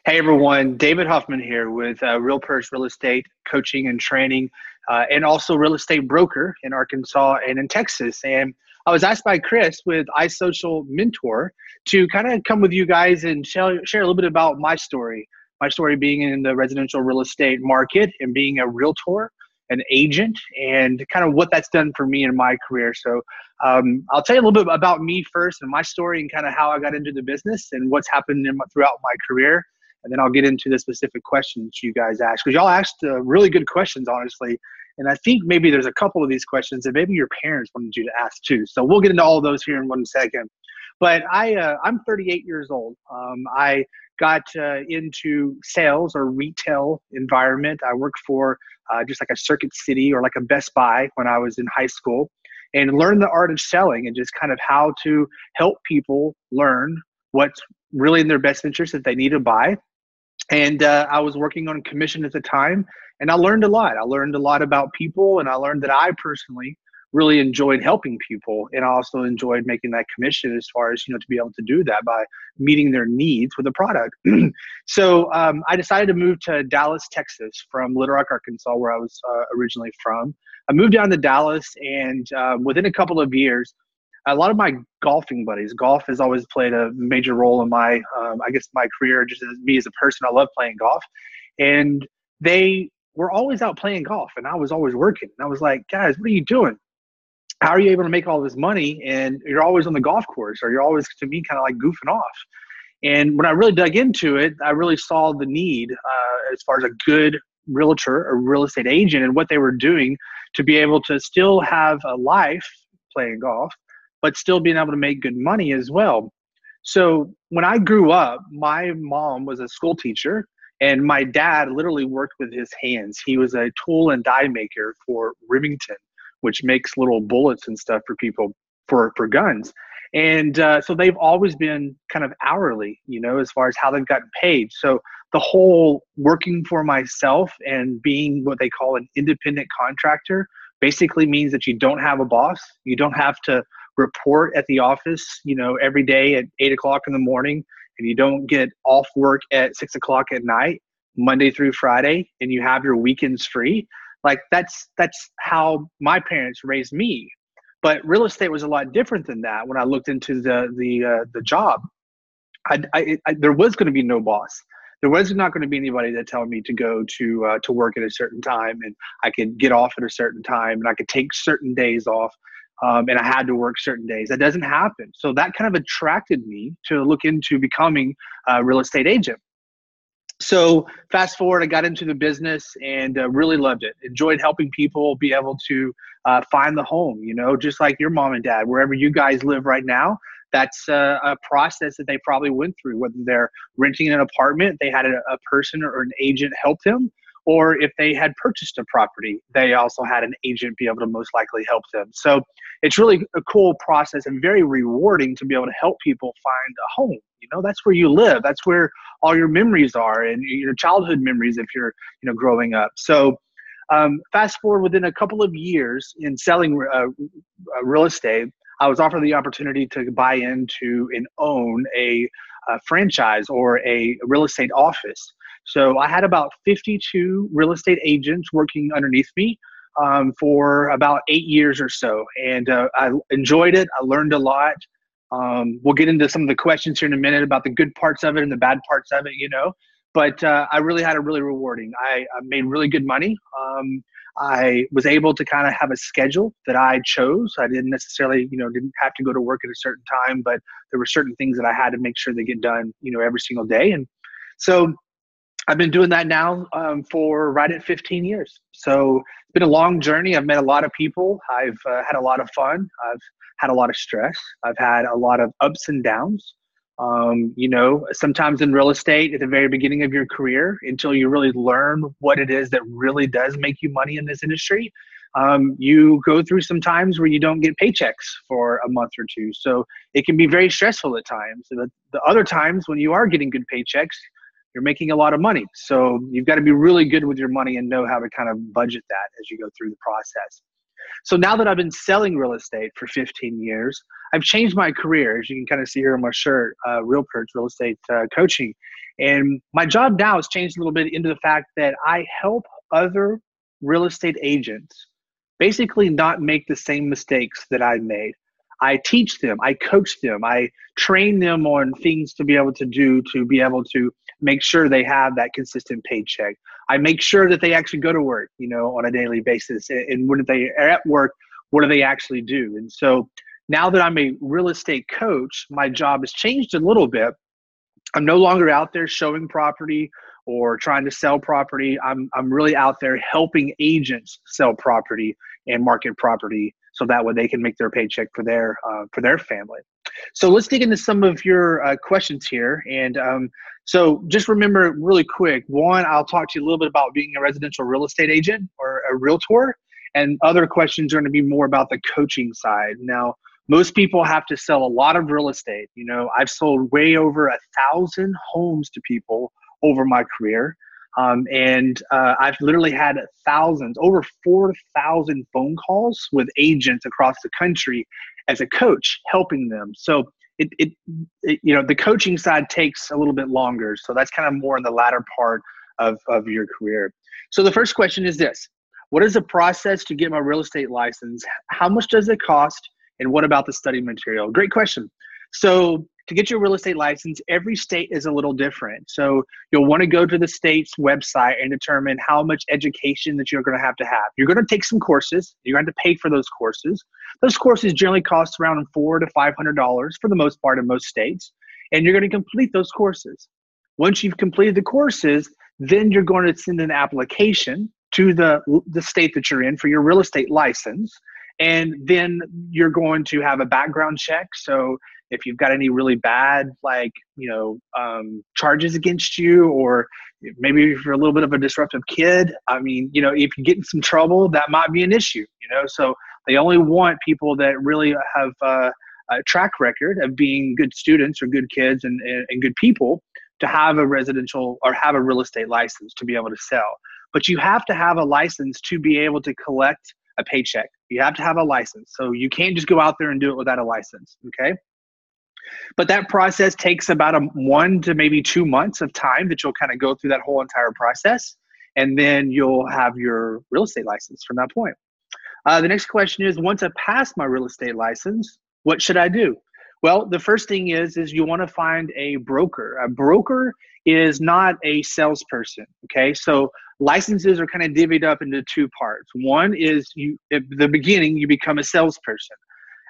Hey everyone, David Huffman here with RealPerts Real Estate Coaching and Training, and also real estate broker in Arkansas and in Texas. And I was asked by Chris with iSocial Mentor to kind of come with you guys and share a little bit about my story. My story being in the residential real estate market and being a realtor, an agent, and kind of what that's done for me in my career. So I'll tell you a little bit about me first and my story and kind of how I got into the business and what's happened throughout my career. And then I'll get into the specific questions you guys asked, because y'all asked really good questions, honestly. And I think maybe there's a couple of these questions that maybe your parents wanted you to ask too. So we'll get into all of those here in 1 second. But I'm 38 years old. I got into sales or retail environment. I worked for just like a Circuit City or like a Best Buy when I was in high school, and learned the art of selling and just kind of how to help people learn what's really in their best interest that they need to buy. And I was working on commission at the time, and I learned a lot. I learned a lot about people, and I learned that I personally really enjoyed helping people, and I also enjoyed making that commission as far as, to be able to do that by meeting their needs with a product. So I decided to move to Dallas, Texas from Little Rock, Arkansas, where I was originally from. I moved down to Dallas, and within a couple of years, a lot of my golfing buddies, golf has always played a major role in my, my career, just as me as a person. I love playing golf. And they were always out playing golf, and I was always working. And I was like, guys, what are you doing? How are you able to make all this money? And you're always on the golf course, or you're always, to me, kind of like goofing off. And when I really dug into it, I really saw the need as far as a good realtor or real estate agent and what they were doing to be able to still have a life playing golf, but still being able to make good money as well. So when I grew up, my mom was a school teacher, and my dad literally worked with his hands. He was a tool and die maker for Remington, which makes little bullets and stuff for people for guns. And so they've always been kind of hourly, as far as how they've gotten paid. So the whole working for myself and being what they call an independent contractor basically means that you don't have a boss. You don't have to report at the office, every day at 8 o'clock in the morning, and you don't get off work at 6 o'clock at night, Monday through Friday, and you have your weekends free. Like that's how my parents raised me. But real estate was a lot different than that. When I looked into the job, there was going to be no boss. There was not going to be anybody that told me to go to work at a certain time, and I could get off at a certain time, and I could take certain days off. And I had to work certain days. That doesn't happen. So that kind of attracted me to look into becoming a real estate agent. So fast forward, I got into the business and really loved it. Enjoyed helping people be able to find the home, just like your mom and dad, wherever you guys live right now. That's a process that they probably went through, whether they're renting an apartment, they had a person or an agent help them, or if they had purchased a property, they also had an agent be able to most likely help them. So it's really a cool process and very rewarding to be able to help people find a home. That's where you live. That's where all your memories are, and your childhood memories if you're, growing up. So fast forward within a couple of years in selling real estate, I was offered the opportunity to buy into and own a franchise or a real estate office. So I had about 52 real estate agents working underneath me for about 8 years or so. And I enjoyed it. I learned a lot. We'll get into some of the questions here in a minute about the good parts of it and the bad parts of it, But I really had a really rewarding. I made really good money. I was able to kind of have a schedule that I chose. I didn't necessarily, didn't have to go to work at a certain time, but there were certain things that I had to make sure they get done, every single day. And so I've been doing that now for right at 15 years. So it's been a long journey. I've met a lot of people. I've had a lot of fun. I've had a lot of stress. I've had a lot of ups and downs. Sometimes in real estate at the very beginning of your career, until you really learn what it is that really does make you money in this industry, you go through some times where you don't get paychecks for a month or two. So it can be very stressful at times. But the other times when you are getting good paychecks, you're making a lot of money. So you've got to be really good with your money and know how to kind of budget that as you go through the process. So now that I've been selling real estate for 15 years, I've changed my career. As you can kind of see here on my shirt, RealPerts Real Estate Coaching. And my job now has changed a little bit into the fact that I help other real estate agents basically not make the same mistakes that I made. I teach them, I coach them, I train them on things to be able to do to be able to make sure they have that consistent paycheck. I make sure that they actually go to work, on a daily basis. And when they are at work, what do they actually do? And so now that I'm a real estate coach, my job has changed a little bit. I'm no longer out there showing property or trying to sell property. I'm really out there helping agents sell property and market property so that way they can make their paycheck for their family. So let's dig into some of your questions here. And so just remember really quick, one, I'll talk to you a little bit about being a residential real estate agent or a realtor. And other questions are going to be more about the coaching side. Now, most people have to sell a lot of real estate. I've sold way over 1,000 homes to people over my career. And I've literally had thousands, over 4,000 phone calls with agents across the country as a coach helping them. So the coaching side takes a little bit longer. So that's kind of more in the latter part of your career. So the first question is this: what is the process to get my real estate license? How much does it cost? And what about the study material? Great question. So to get your real estate license, every state is a little different. So you'll want to go to the state's website and determine how much education that you're going to have. You're going to take some courses. You're going to pay for those courses. Those courses generally cost around $400 to $500 for the most part in most states. And you're going to complete those courses. Once you've completed the courses, then you're going to send an application to the state that you're in for your real estate license. And then you're going to have a background check. So if you've got any really bad, charges against you, or maybe if you're a little bit of a disruptive kid, if you get in some trouble, that might be an issue, So they only want people that really have a track record of being good students or good kids and good people to have a residential or have a real estate license to be able to sell. But you have to have a license to be able to collect a paycheck. You have to have a license. So you can't just go out there and do it without a license, okay? But that process takes about 1 to maybe 2 months of time that you'll kind of go through that whole entire process. And then you'll have your real estate license from that point. The next question is, once I pass my real estate license, what should I do? Well, the first thing is you want to find a broker. A broker is not a salesperson, okay? So licenses are kind of divvied up into two parts. One is at the beginning, you become a salesperson.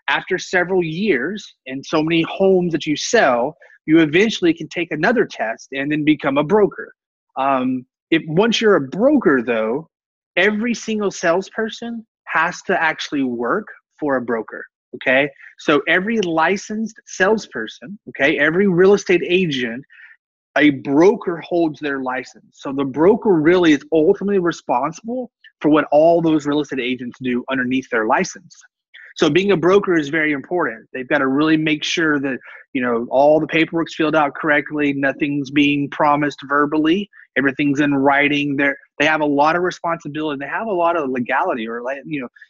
After several years and so many homes that you sell, you eventually can take another test and then become a broker. Once you're a broker, though, every single salesperson has to actually work for a broker. Okay, so every licensed salesperson, okay, every real estate agent, a broker holds their license. So the broker really is ultimately responsible for what all those real estate agents do underneath their license. So being a broker is very important. They've got to really make sure that, all the paperwork's filled out correctly, nothing's being promised verbally, everything's in writing. They have a lot of responsibility. They have a lot of legality, or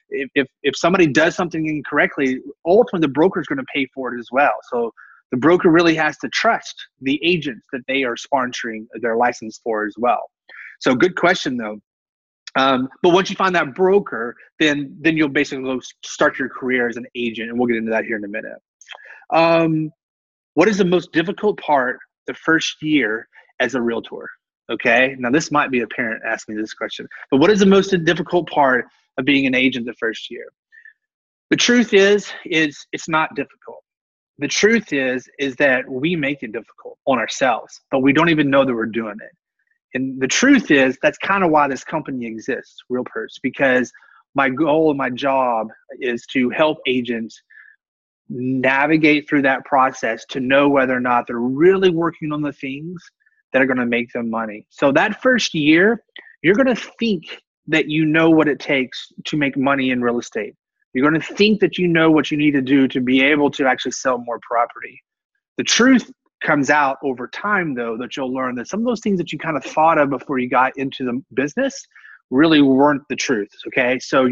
if somebody does something incorrectly, ultimately the broker is going to pay for it as well. So the broker really has to trust the agents that they are sponsoring their license for as well. So good question though. But once you find that broker, then you'll basically go start your career as an agent, and we'll get into that here in a minute. What is the most difficult part the first year as a realtor? Okay, now this might be a parent asking me this question, but what is the most difficult part of being an agent the first year? The truth is it's not difficult. The truth is that we make it difficult on ourselves, but we don't even know that we're doing it. And the truth is that's kind of why this company exists, RealPerts, because my goal and my job is to help agents navigate through that process to know whether or not they're really working on the things that are going to make them money. So that first year, you're going to think that you know what it takes to make money in real estate. You're going to think that you know what you need to do to be able to actually sell more property. The truth comes out over time, though, that you'll learn that some of those things that you kind of thought of before you got into the business really weren't the truth, okay? So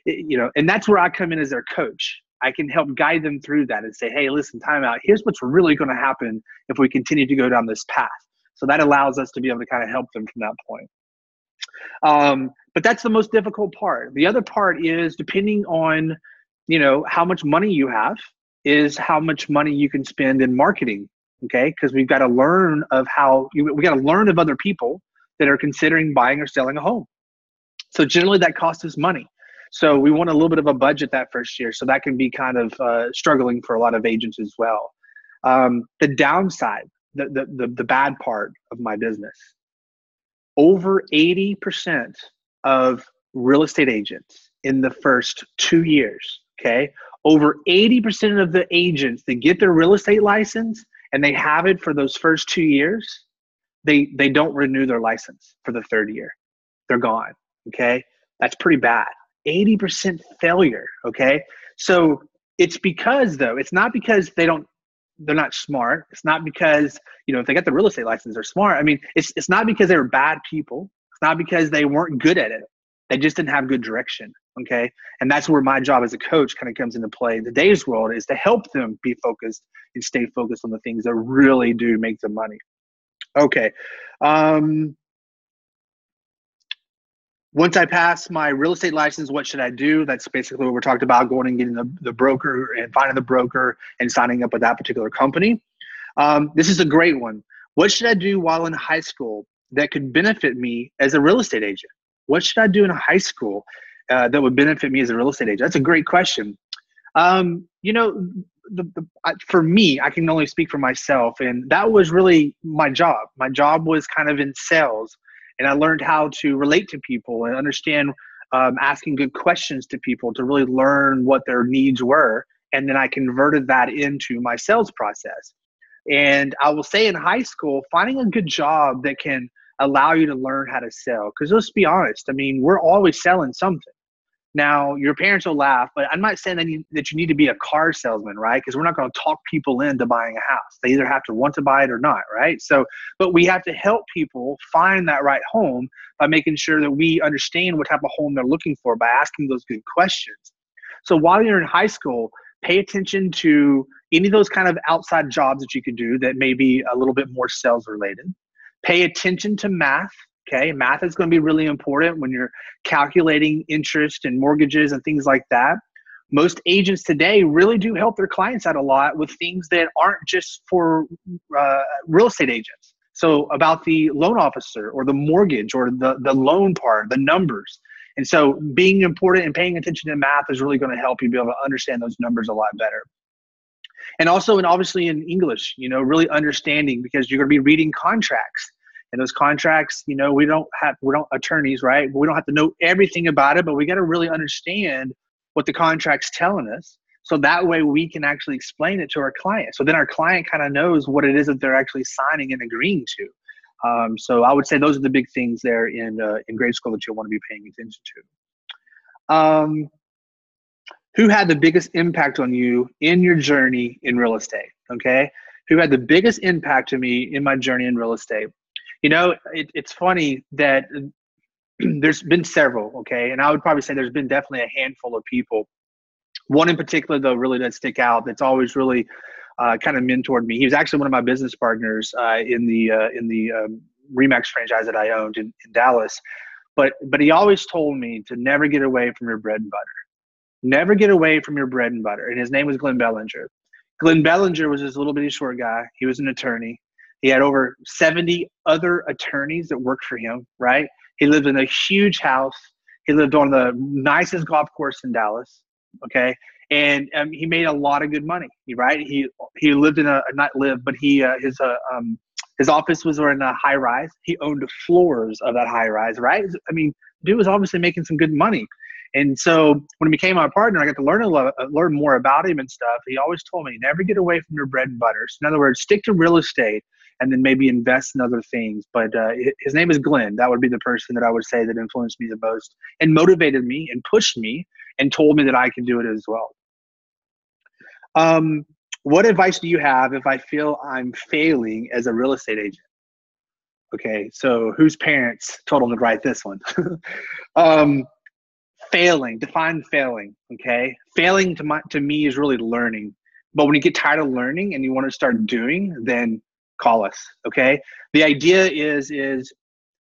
and that's where I come in as their coach. I can help guide them through that and say, hey, listen, time out. Here's what's really going to happen if we continue to go down this path. So that allows us to be able to kind of help them from that point. But that's the most difficult part. The other part is depending on, how much money you have is how much money you can spend in marketing. Okay. Cause we've got to learn we got to learn of other people that are considering buying or selling a home. So generally that costs us money. So we want a little bit of a budget that first year. So that can be kind of struggling for a lot of agents as well. The downside, the bad part of my business, over 80% of real estate agents in the first 2 years, okay? Over 80% of the agents that get their real estate license and they have it for those first 2 years, they don't renew their license for the third year. They're gone, okay? That's pretty bad. 80% failure, okay? So it's because though, it's not because they're not smart. It's not because, if they got the real estate license, they're smart. I mean, it's not because they were bad people. It's not because they weren't good at it. They just didn't have good direction, okay? And that's where my job as a coach kind of comes into play in today's world, is to help them be focused and stay focused on the things that really do make them money. Okay. Once I pass my real estate license, what should I do? That's basically what we're talking about, going and getting the broker and finding the broker and signing up with that particular company. This is a great one. What should I do while in high school that could benefit me as a real estate agent? What should I do in high school that would benefit me as a real estate agent? That's a great question. For me, I can only speak for myself, and that was really my job. My job was kind of in sales, and I learned how to relate to people and understand asking good questions to people to really learn what their needs were, and then I converted that into my sales process. And I will say in high school, finding a good job that can allow you to learn how to sell. Because let's be honest, I mean, we're always selling something. Now, your parents will laugh, but I'm not saying that you need to be a car salesman, right? Because we're not going to talk people into buying a house. They either have to want to buy it or not, right? So, but we have to help people find that right home by making sure that we understand what type of home they're looking for by asking those good questions. So while you're in high school, pay attention to any of those kind of outside jobs that you could do that may be a little bit more sales related. Pay attention to math. Okay, math is going to be really important when you're calculating interest and mortgages and things like that. Most agents today really do help their clients out a lot with things that aren't just for real estate agents. So about the loan officer or the mortgage or the loan part, the numbers. And so being important and paying attention to math is really going to help you be able to understand those numbers a lot better. And also, and obviously in English, really understanding, because you're going to be reading contracts. And those contracts, we don't attorneys, right? We don't have to know everything about it, but we got to really understand what the contract's telling us. So that way we can actually explain it to our client. So then our client kind of knows what it is that they're actually signing and agreeing to. So I would say those are the big things there in grade school that you'll want to be paying attention to. Who had the biggest impact on you in your journey in real estate? Okay. Who had the biggest impact to me in my journey in real estate? It's funny that there's been several, okay? And I would probably say there's been definitely a handful of people. One in particular, though, really does stick out. That's always really kind of mentored me. He was actually one of my business partners in the Remax franchise that I owned in Dallas. But he always told me to never get away from your bread and butter. Never get away from your bread and butter. And his name was Glenn Bellinger. Glenn Bellinger was this little bitty short guy. He was an attorney. He had over 70 other attorneys that worked for him, right? He lived in a huge house. He lived on the nicest golf course in Dallas, okay? And he made a lot of good money, right? He lived in not lived, but his office was in a high rise. He owned floors of that high rise, right? I mean, dude was obviously making some good money. And so when he became my partner, I got to learn more about him and stuff. He always told me, never get away from your bread and butter. So in other words, stick to real estate and then maybe invest in other things. But his name is Glenn. That would be the person that I would say that influenced me the most and motivated me and pushed me and told me that I can do it as well. What advice do you have if I feel I'm failing as a real estate agent? Okay, so whose parents told them to write this one? Failing, define failing, okay? Failing to me is really learning. But when you get tired of learning and you want to start doing, then call us. Okay. The idea is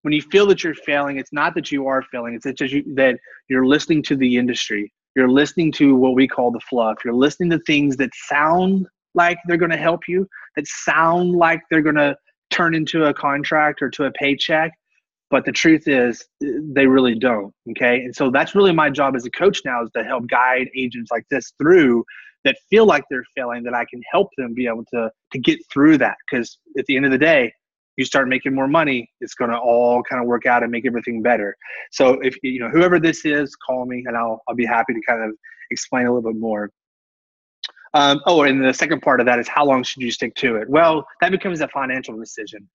when you feel that you're failing, it's not that you are failing. It's just that you're listening to the industry. You're listening to what we call the fluff. You're listening to things that sound like they're going to help you, that sound like they're going to turn into a contract or to a paycheck. But the truth is they really don't. Okay. And so that's really my job as a coach now, is to help guide agents like this through that feel like they're failing, that I can help them be able to get through that. Because at the end of the day, you start making more money, it's going to all kind of work out and make everything better. So if you know, whoever this is, call me and I'll be happy to kind of explain a little bit more. Oh, and the second part of that is, how long should you stick to it? Well, that becomes a financial decision.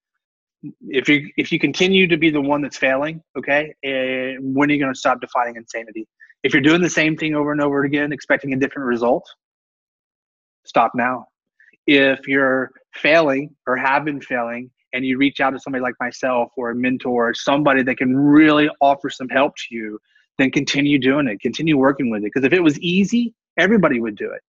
If you continue to be the one that's failing, okay, when are you going to stop defining insanity? If you're doing the same thing over and over again, expecting a different result, stop now. If you're failing or have been failing, and you reach out to somebody like myself or a mentor, or somebody that can really offer some help to you, then continue doing it, continue working with it. Because if it was easy, everybody would do it.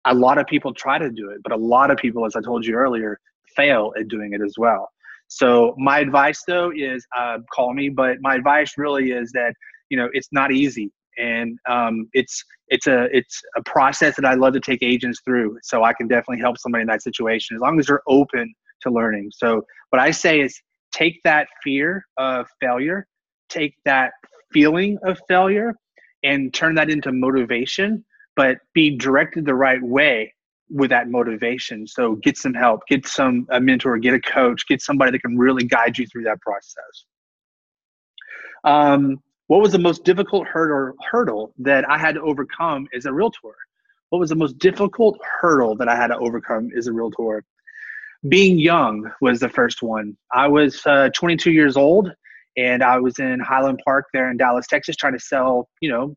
A lot of people try to do it, but a lot of people, as I told you earlier, fail at doing it as well. So my advice though is call me, but my advice really is that, you know, it's not easy. And it's a process that I love to take agents through. So I can definitely help somebody in that situation, as long as they're open to learning. So what I say is, take that fear of failure, take that feeling of failure, and turn that into motivation, but be directed the right way with that motivation. So get some help, get a mentor, get a coach, get somebody that can really guide you through that process. What was the most difficult hurdle that I had to overcome as a realtor? What was the most difficult hurdle that I had to overcome as a realtor? Being young was the first one. I was 22 years old, and I was in Highland Park there in Dallas, Texas, trying to sell, you know,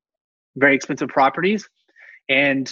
very expensive properties. And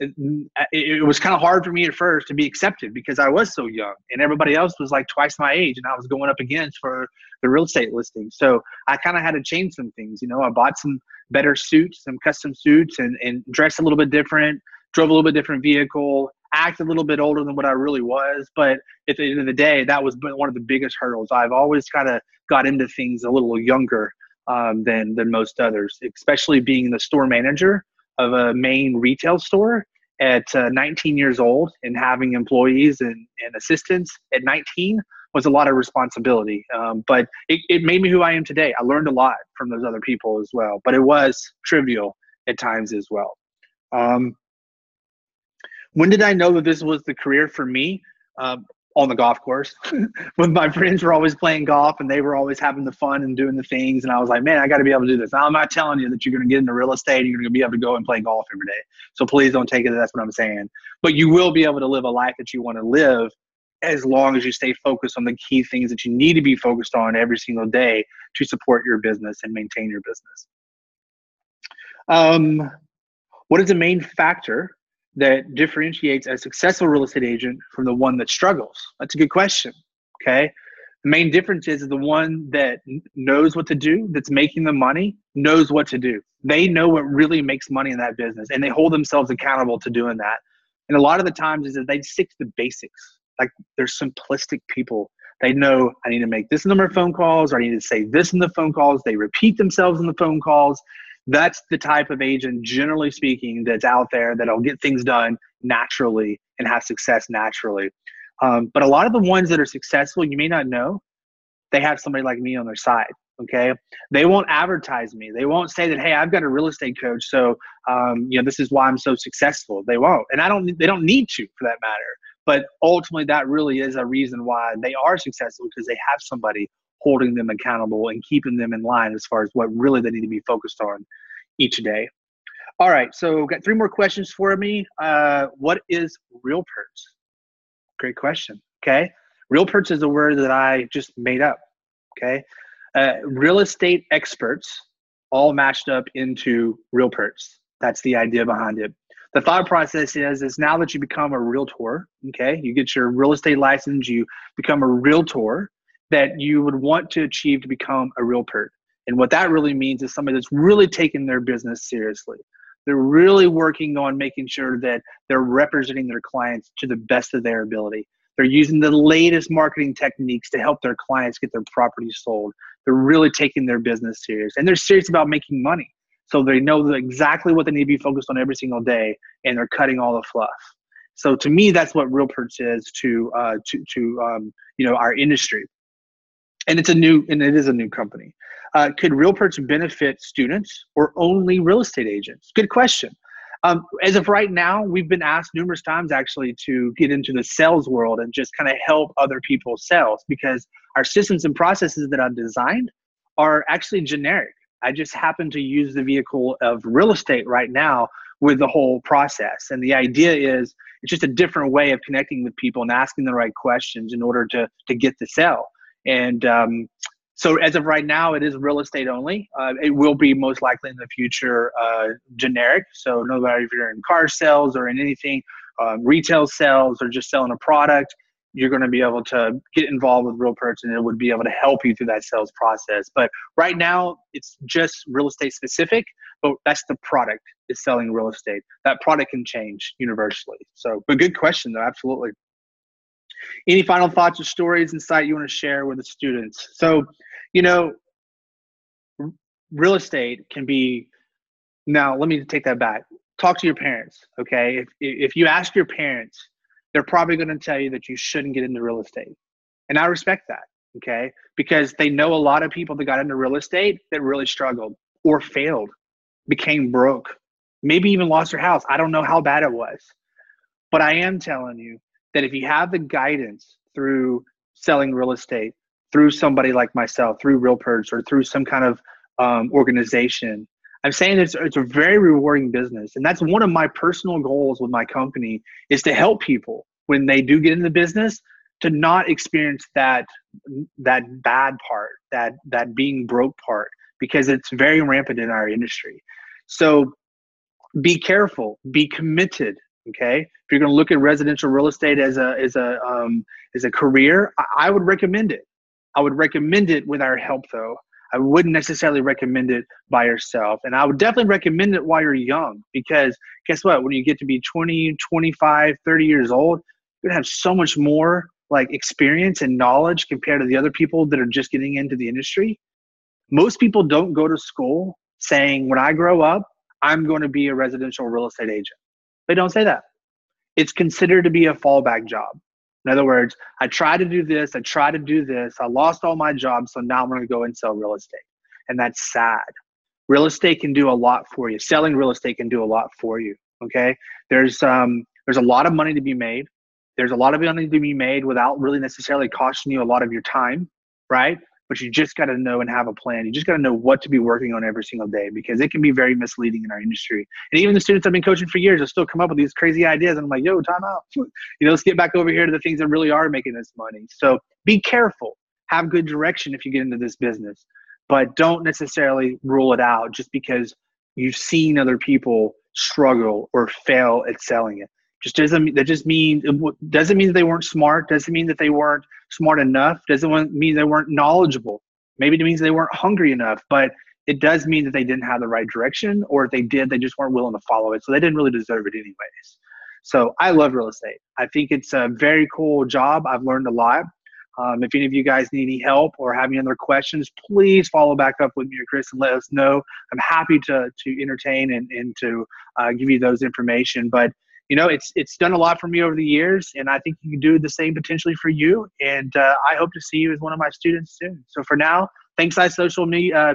it was kind of hard for me at first to be accepted, because I was so young and everybody else was like twice my age, and I was going up against for the real estate listing. So I kind of had to change some things. You know, I bought some better suits, some custom suits, and dressed a little bit different, drove a little bit different vehicle, act a little bit older than what I really was. But at the end of the day, that was one of the biggest hurdles. I've always kind of got into things a little younger than most others, especially being the store manager of a main retail store at 19 years old, and having employees and assistants at 19 was a lot of responsibility. But it made me who I am today. I learned a lot from those other people as well, but it was trivial at times as well. When did I know that this was the career for me? On the golf course. When my friends were always playing golf and they were always having the fun and doing the things. And I was like, man, I got to be able to do this. Now, I'm not telling you that you're going to get into real estate and you're going to be able to go and play golf every day. So please don't take it that that's what I'm saying. But you will be able to live a life that you want to live, as long as you stay focused on the key things that you need to be focused on every single day to support your business and maintain your business. What is the main factor that differentiates a successful real estate agent from the one that struggles? That's a good question. Okay. The main difference is the one that knows what to do, that's making the money, knows what to do. They know what really makes money in that business, and they hold themselves accountable to doing that. And a lot of the times is that they stick to the basics. Like, they're simplistic people. They know, I need to make this number of phone calls, or I need to say this in the phone calls. They repeat themselves in the phone calls. That's the type of agent, generally speaking, that's out there that'll get things done naturally and have success naturally. But a lot of the ones that are successful, you may not know, they have somebody like me on their side. Okay. They won't advertise me. They won't say that, hey, I've got a real estate coach, so you know, this is why I'm so successful. They won't. And they don't need to, for that matter. But ultimately, that really is a reason why they are successful, because they have somebody holding them accountable and keeping them in line as far as what really they need to be focused on each day. All right, so got 3 more questions for me. What is RealPerts? Great question. Okay, RealPerts is a word that I just made up. Okay, real estate experts all matched up into RealPerts. That's the idea behind it. The thought process is now that you become a realtor, okay, you get your real estate license, you become a realtor, that you would want to achieve to become a RealPert. And what that really means is somebody that's really taking their business seriously. They're really working on making sure that they're representing their clients to the best of their ability. They're using the latest marketing techniques to help their clients get their properties sold. They're really taking their business serious, and they're serious about making money. So they know exactly what they need to be focused on every single day, and they're cutting all the fluff. So to me, that's what RealPerts is to our industry. And it is a new company. Could RealPerts benefit students or only real estate agents? Good question. As of right now, we've been asked numerous times actually to get into the sales world and just kind of help other people sales, because our systems and processes that I've designed are actually generic. I just happen to use the vehicle of real estate right now with the whole process. And the idea is it's just a different way of connecting with people and asking the right questions in order to get the sale. And so as of right now, it is real estate only. It will be most likely in the future generic. So no matter if you're in car sales or in anything, retail sales or just selling a product, you're going to be able to get involved with RealPerts, and it would be able to help you through that sales process. But right now, it's just real estate specific, but that's the product is selling real estate. That product can change universally. So, but good question though, absolutely. Any final thoughts or stories, insight you want to share with the students? So, real estate can be, now let me take that back. Talk to your parents, okay? If you ask your parents, they're probably going to tell you that you shouldn't get into real estate. And I respect that, okay? Because they know a lot of people that got into real estate that really struggled or failed, became broke, maybe even lost their house. I don't know how bad it was. But I am telling you that if you have the guidance through selling real estate, through somebody like myself, through RealPerts or through some kind of organization, I'm saying it's a very rewarding business. And that's one of my personal goals with my company, is to help people when they do get in the business to not experience that bad part, that being broke part, because it's very rampant in our industry. So be careful, be committed. Okay, if you're going to look at residential real estate as a career, I would recommend it. I would recommend it with our help, though. I wouldn't necessarily recommend it by yourself. And I would definitely recommend it while you're young, because guess what? When you get to be 20, 25, 30 years old, you're going to have so much more like experience and knowledge compared to the other people that are just getting into the industry. Most people don't go to school saying, when I grow up, I'm going to be a residential real estate agent. They don't say that. It's considered to be a fallback job. In other words, I tried to do this, I tried to do this, I lost all my jobs, so now I'm going to go and sell real estate. And that's sad. Real estate can do a lot for you. Selling real estate can do a lot for you, okay? There's a lot of money to be made. There's a lot of money to be made without really necessarily costing you a lot of your time, right? But you just got to know and have a plan. You just got to know what to be working on every single day, because it can be very misleading in our industry. And even the students I've been coaching for years will still come up with these crazy ideas. And I'm like, yo, time out. Let's get back over here to the things that really are making us money. So be careful. Have good direction if you get into this business. But don't necessarily rule it out just because you've seen other people struggle or fail at selling it. Doesn't mean that they weren't smart. Doesn't mean that they weren't smart enough. Doesn't mean they weren't knowledgeable. Maybe it means they weren't hungry enough, but it does mean that they didn't have the right direction, or if they did, they just weren't willing to follow it. So they didn't really deserve it anyways. So I love real estate. I think it's a very cool job. I've learned a lot. If any of you guys need any help or have any other questions, please follow back up with me or Chris and let us know. I'm happy to entertain and to give you those information. But it's done a lot for me over the years, and I think you can do the same potentially for you. And I hope to see you as one of my students soon. So for now, thanks, iSocial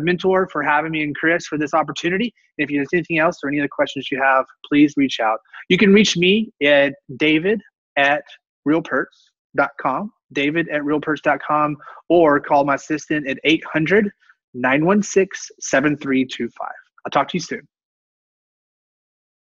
Mentor, for having me, and Chris for this opportunity. And if there's anything else or any other questions you have, please reach out. You can reach me at david@realperts.com, david@realperts.com, or call my assistant at 800-916-7325. I'll talk to you soon.